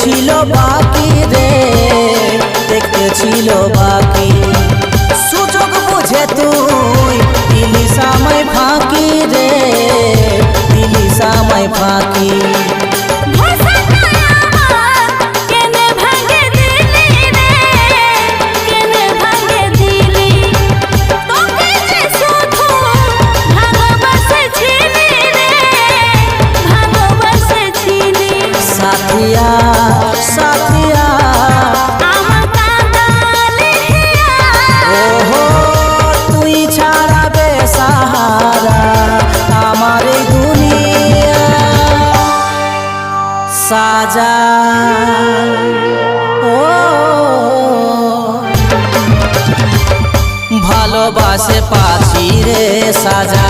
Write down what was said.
ছিল বাকি রে, দেখতে ছিল বাকি। সুযোগ বুঝে তুই দিলি সময় ফাঁকি রে, দিলি সময় ফাঁকি। साथिया साथिया ओहो तुई छाड़ा बेसहारा हमारे दुनिया साजा ओ ভালোবাসে পাছি রে সাজা।